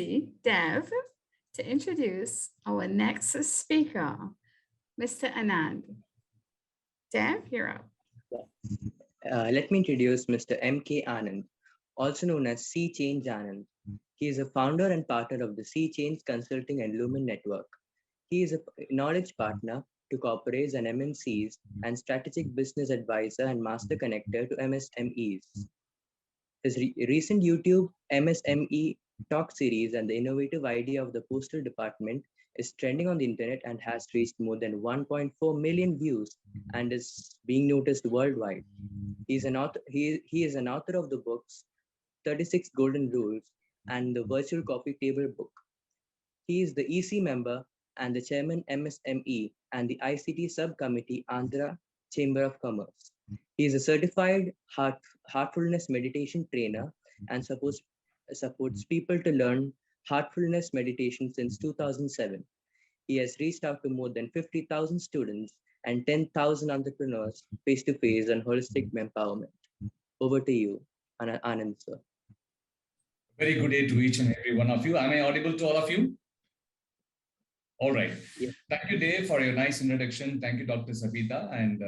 opportunity, Dev, to introduce our next speaker, Mr. Anand. Dev, you're up. Let me introduce Mr. M.K. Anand, also known as C Change Anand. He is a founder and partner of the C Change Consulting and Lumen Network. He is a knowledge partner to corporates and MNCs and strategic business advisor and master connector to MSMEs. His recent YouTube MSME talk series and the innovative idea of the postal department is trending on the internet and has reached more than 1.4 million views and is being noticed worldwide. He is an author of the books 36 Golden Rules and the Virtual Coffee Table book. He is the EC member and the chairman MSME and the ICT subcommittee Andhra Chamber of Commerce. He is a certified heartfulness meditation trainer and supports people to learn heartfulness meditation since 2007. He has reached out to more than 50,000 students and 10,000 entrepreneurs face-to-face on holistic empowerment. Over to you, Anand, sir. Very good day to each and every one of you. Am I audible to all of you? All right. Yeah. Thank you, Dave, for your nice introduction. Thank you, Dr. Sabita, and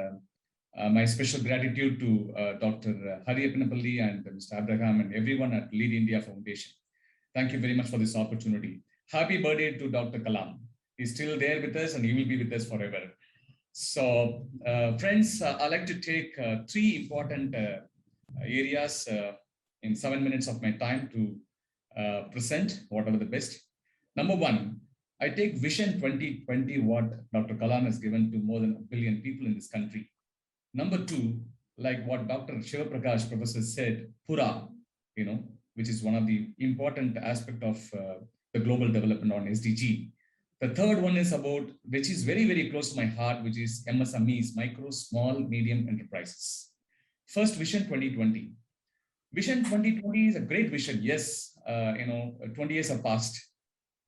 my special gratitude to Dr. Hari Appanapalli and Mr. Abraham and everyone at Lead India Foundation. Thank you very much for this opportunity. Happy birthday to Dr. Kalam. He's still there with us and he will be with us forever. So, friends, I'd like to take three important areas in 7 minutes of my time to present whatever the best. Number one, I take Vision 2020, what Dr. Kalam has given to more than 1 billion people in this country. Number two, like what Dr. Shiva Prakash professor said, Pura, which is one of the important aspect of the global development on SDG. The third one is about, which is very, very close to my heart, which is MSMEs, micro, small, medium enterprises. First, Vision 2020. Vision 2020 is a great vision. Yes, 20 years have passed.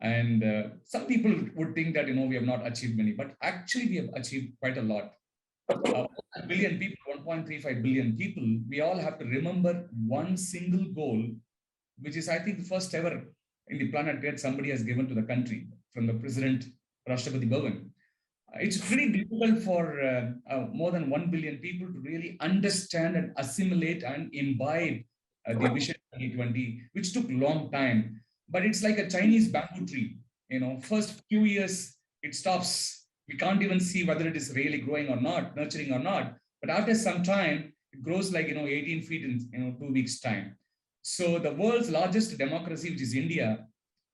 And some people would think that, we have not achieved many, but actually we have achieved quite a lot. 1 billion people, 1.35 billion people, we all have to remember one single goal, which is, I think, the first ever in the planet Earth somebody has given to the country from the President Rashtrapati Bhavan. It's pretty difficult for more than 1 billion people to really understand and assimilate and imbibe the Vision 2020, which took a long time. But it's like a Chinese bamboo tree. First few years, it stops. We can't even see whether it is really growing or not, nurturing or not. But after some time, it grows like, 18 feet in 2 weeks' time. So the world's largest democracy, which is India,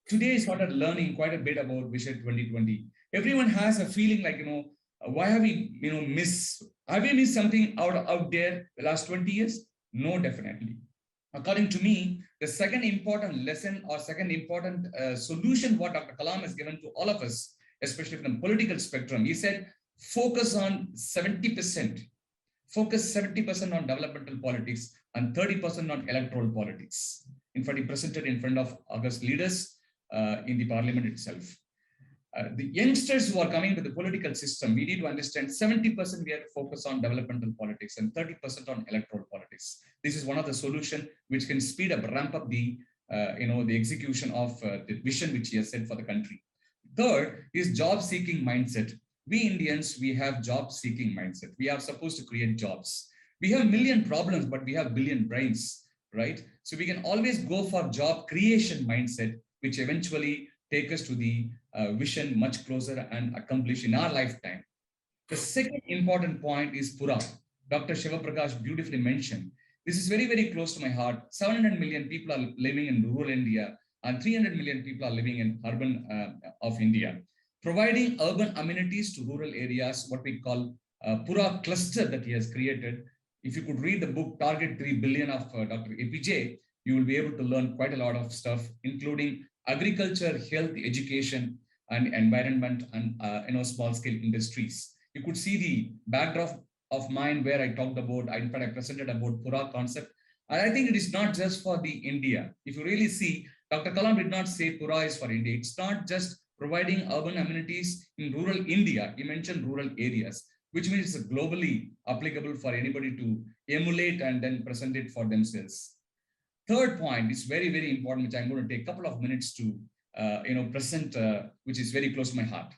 today started learning quite a bit about Vision 2020. Everyone has a feeling like, why have we, have we missed something out there the last 20 years? No, definitely. According to me, the second important lesson or second important solution what Dr. Kalam has given to all of us, especially from the political spectrum, he said, focus on 70%. Focus 70% on developmental politics and 30% on electoral politics. In fact, he presented in front of August leaders in the parliament itself. The youngsters who are coming to the political system, we need to understand 70% we have to focus on developmental politics and 30% on electoral politics. This is one of the solutions which can speed up, ramp up the execution of the vision which he has set for the country. Third is job-seeking mindset. We Indians, we have job-seeking mindset. We are supposed to create jobs. We have 1 million problems, but we have 1 billion brains, right? So we can always go for job creation mindset, which eventually take us to the vision much closer and accomplish in our lifetime. The second important point is Pura. Dr. Shiva Prakash beautifully mentioned. This is very, very close to my heart. 700 million people are living in rural India and 300 million people are living in urban of India. Providing urban amenities to rural areas, what we call Pura cluster that he has created. If you could read the book Target 3 Billion of Dr. APJ, you will be able to learn quite a lot of stuff, including agriculture, health, education, and environment, and small-scale industries. You could see the backdrop of mine where I talked about, in fact, I presented about Pura concept. And I think it is not just for the India. If you really see, Dr. Kalam did not say Pura is for India. It's not just providing urban amenities in rural India. He mentioned rural areas, which means it's globally applicable for anybody to emulate and then present it for themselves. third point is very, very important, which I'm going to take a couple of minutes to present, which is very close to my heart.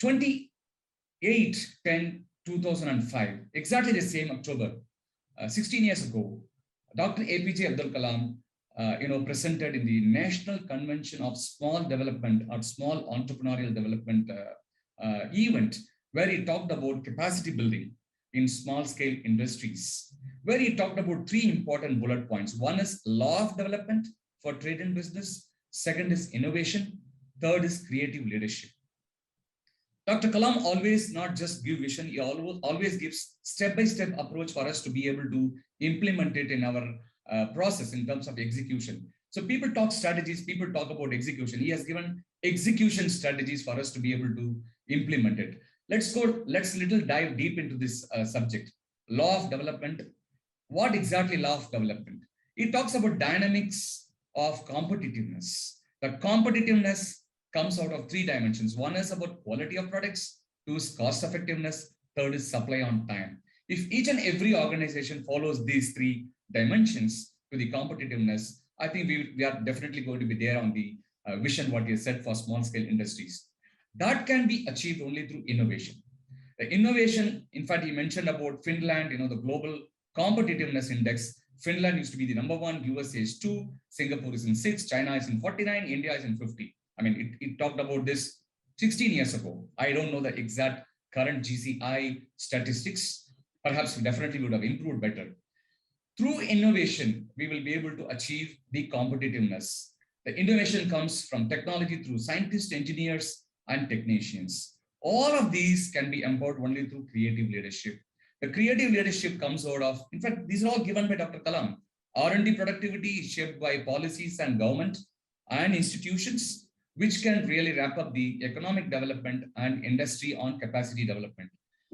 28/10/2005, exactly the same October, 16 years ago, Dr. APJ Abdul Kalam, presented in the National Convention of Small Development or Small Entrepreneurial Development event, where he talked about capacity building in small-scale industries, where he talked about three important bullet points. One is law of development for trade and business. Second is innovation. Third is creative leadership. Dr. Kalam always not just give vision, he always gives step-by-step approach for us to be able to implement it in our process in terms of execution. So people talk strategies, people talk about execution. He has given execution strategies for us to be able to implement it. Let's little dive deep into this subject. Law of development. What exactly law of development? It talks about dynamics of competitiveness. The competitiveness comes out of three dimensions. One is about quality of products, two is cost effectiveness, third is supply on time. If each and every organization follows these three dimensions to the competitiveness, I think we are definitely going to be there on the vision what he has set for small scale industries. That can be achieved only through innovation. The innovation, in fact, he mentioned about Finland, the global competitiveness index. Finland used to be the #1, USA is 2, Singapore is in 6, China is in 49, India is in 50. I mean, it talked about this 16 years ago. I don't know the exact current GCI statistics. Perhaps we definitely would have improved better. Through innovation, we will be able to achieve the competitiveness. The innovation comes from technology through scientists, engineers, and technicians. All of these can be empowered only through creative leadership. The creative leadership comes out of, in fact, these are all given by Dr. Kalam. R&D productivity is shaped by policies and government and institutions, which can really wrap up the economic development and industry on capacity development.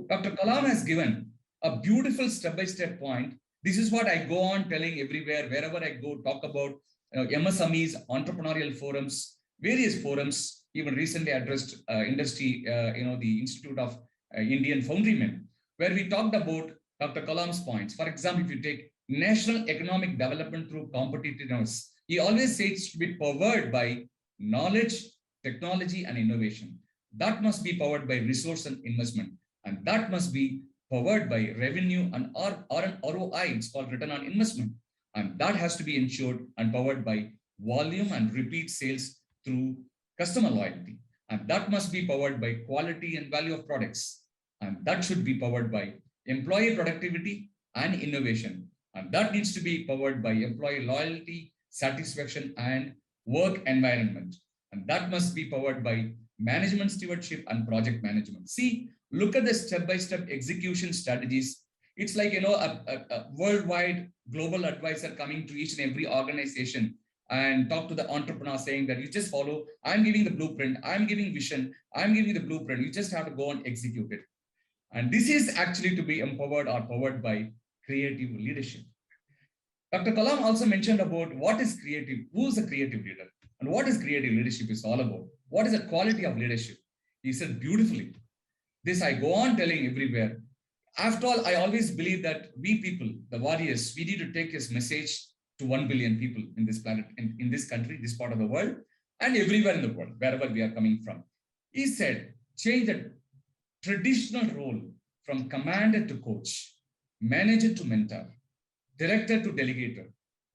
Dr. Kalam has given a beautiful step-by-step point. This is what I go on telling everywhere, wherever I go, talk about MSMEs, entrepreneurial forums, various forums, even recently addressed industry, the Institute of Indian Foundrymen, where we talked about Dr. Kalam's points. For example, if you take national economic development through competitiveness, he always says it should be powered by knowledge, technology, and innovation. That must be powered by resource and investment. And that must be powered by revenue and ROI, it's called return on investment. And that has to be ensured and powered by volume and repeat sales through customer loyalty. And that must be powered by quality and value of products. And that should be powered by employee productivity and innovation. And that needs to be powered by employee loyalty, satisfaction, and work environment. And that must be powered by management stewardship and project management. See, look at the step-by-step execution strategies. It's like, a worldwide global advisor coming to each and every organization and talk to the entrepreneur saying that you just follow, I'm giving the blueprint, I'm giving vision, I'm giving the blueprint, you just have to go and execute it. And this is actually to be empowered or powered by creative leadership. Dr. Kalam also mentioned about what is creative, who is a creative leader, and what is creative leadership is all about. What is the quality of leadership? He said beautifully. This I go on telling everywhere. After all, I always believe that we people, the warriors, we need to take his message to 1 billion people in this planet, in this country, this part of the world, and everywhere in the world, wherever we are coming from. He said, change the traditional role from commander to coach, manager to mentor, director to delegator,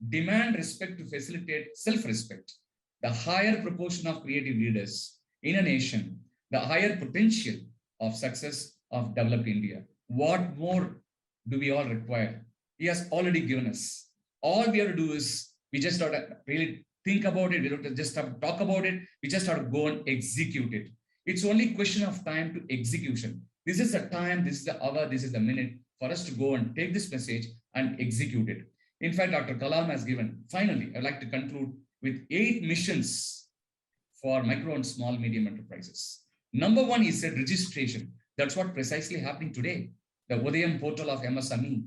demand respect to facilitate self-respect. The higher proportion of creative leaders in a nation, the higher potential of success of developed India. What more do we all require? He has already given us. All we have to do is, we just have to really think about it. We don't just have to talk about it. We just have to go and execute it. It's only a question of time to execution. This is the time, this is the hour, this is the minute for us to go and take this message and execute it. In fact, Dr. Kalam has given, finally, I'd like to conclude with 8 missions for micro and small medium enterprises. Number 1, he said registration. That's what precisely happening today. The Udayam portal of MSME.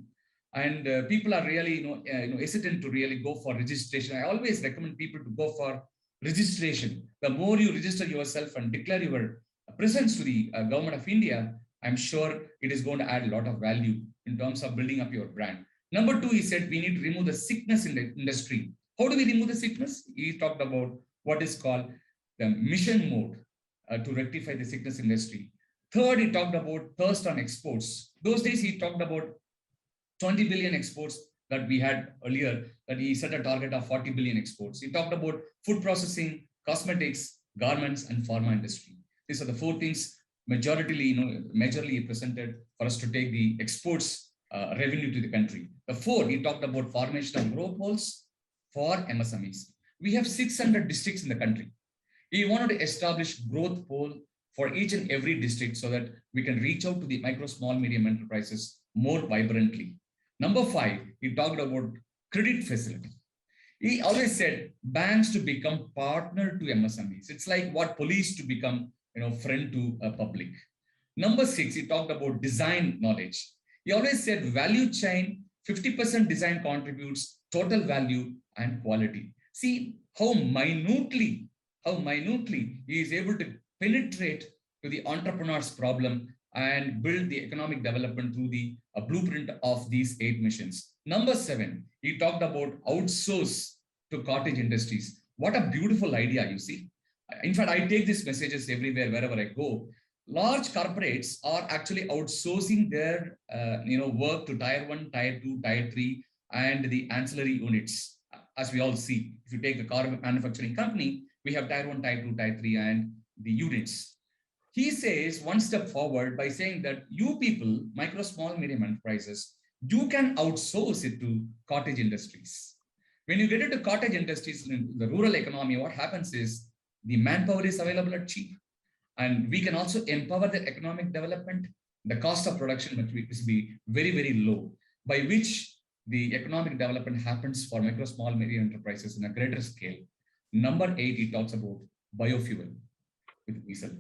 And people are really hesitant to really go for registration. I always recommend people to go for registration. The more you register yourself and declare your presence to the government of India, I'm sure it is going to add a lot of value in terms of building up your brand. Number two, he said we need to remove the sickness in the industry. How do we remove the sickness? He talked about what is called the mission mode to rectify the sickness industry. Third, he talked about thirst on exports. Those days, he talked about 20 billion exports that we had earlier, that he set a target of 40 billion exports. He talked about food processing, cosmetics, garments, and pharma industry. These are the four things majorly presented for us to take the exports revenue to the country. The fourth, he talked about formation of growth poles for MSMEs. We have 600 districts in the country. He wanted to establish growth pole for each and every district so that we can reach out to the micro, small, medium enterprises more vibrantly. Number five, he talked about credit facility. He always said banks to become partner to MSMEs. It's like what police to become, friend to a public. Number six, he talked about design knowledge. He always said value chain, 50% design contributes total value and quality. See how minutely he is able to penetrate to the entrepreneur's problem and build the economic development through the blueprint of these 8 missions. Number 7, he talked about outsource to cottage industries. What a beautiful idea, you see. In fact, I take these messages everywhere, wherever I go. Large corporates are actually outsourcing their work to tier 1, tier 2, tier 3, and the ancillary units. As we all see, if you take the car manufacturing company, we have tier 1, tier 2, tier 3, and the units. He says one step forward by saying that you people, micro, small, medium enterprises, you can outsource it to cottage industries. When you get into cottage industries in the rural economy, what happens is the manpower is available at cheap. And we can also empower the economic development. The cost of production must be very, very low, by which the economic development happens for micro, small, medium enterprises in a greater scale. Number 8, he talks about biofuel with diesel.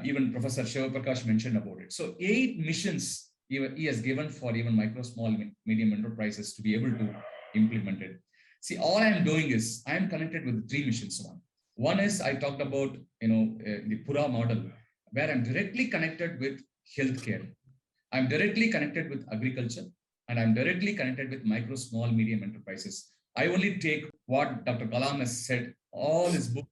Even Professor Shiva Prakash mentioned about it. So 8 missions he has given for even micro, small, medium enterprises to be able to implement it. See, all I'm doing is I'm connected with 3 missions. One is I talked about, the Pura model, where I'm directly connected with healthcare. I'm directly connected with agriculture, and I'm directly connected with micro, small, medium enterprises. I only take what Dr. Kalam has said, all his books,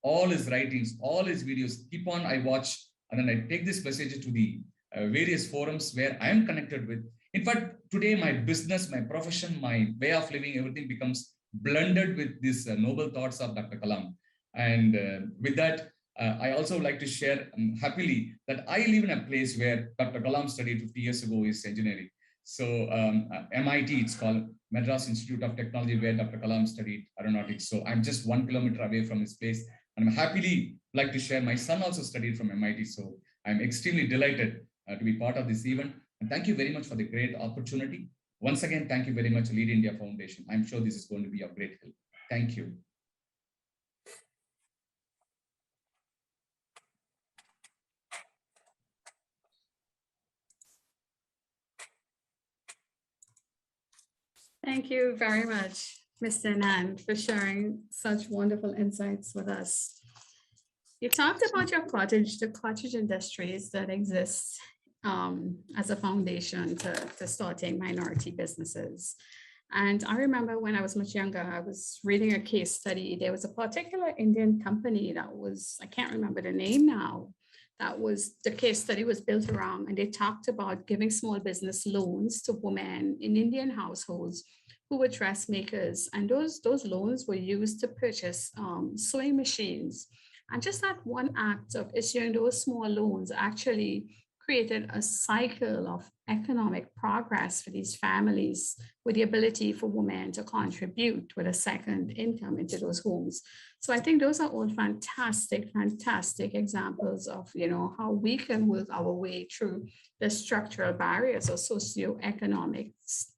all his writings, all his videos, keep on, I watch, and then I take this message to the various forums where I'm connected with. In fact, today my business, my profession, my way of living, everything becomes blended with these noble thoughts of Dr. Kalam. And with that, I also would like to share happily that I live in a place where Dr. Kalam studied 50 years ago is engineering. So MIT, it's called Madras Institute of Technology, where Dr. Kalam studied aeronautics. So I'm just 1 kilometer away from his place. And I'm happily like to share, my son also studied from MIT. So I'm extremely delighted to be part of this event. And thank you very much for the great opportunity. Once again, thank you very much, Lead India Foundation. I'm sure this is going to be of great help. Thank you. Thank you very much, Mr. Anand, for sharing such wonderful insights with us. You talked about the cottage industries that exist as a foundation to starting minority businesses. And I remember when I was much younger, I was reading a case study. There was a particular Indian company that was, I can't remember the name now, that was, the case study was built around, and they talked about giving small business loans to women in Indian households who were dressmakers. And those loans were used to purchase sewing machines. And just that one act of issuing those small loans actually created a cycle of economic progress for these families, with the ability for women to contribute with a second income into those homes. So I think those are all fantastic examples of, how we can work our way through the structural barriers or socioeconomic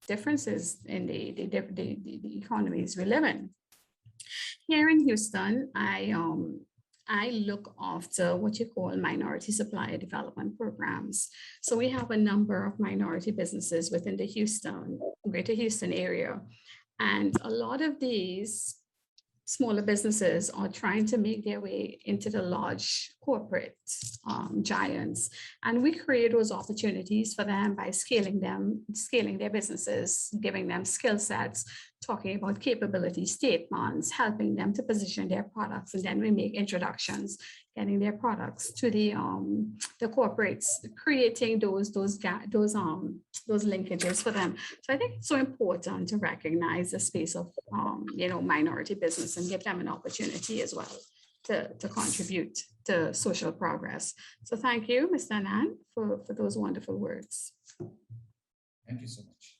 differences in the economies we live in. Here in Houston, I look after what you call minority supplier development programs. So we have a number of minority businesses within the greater Houston area. And a lot of these smaller businesses are trying to make their way into the large corporate giants. And we create those opportunities for them by scaling their businesses, giving them skill sets, talking about capability statements, helping them to position their products. And then we make introductions, getting their products to the corporates, creating those linkages for them. So I think it's so important to recognize the space of minority business and give them an opportunity as well to contribute to social progress. So thank you, Mr. Anand, for those wonderful words. Thank you so much.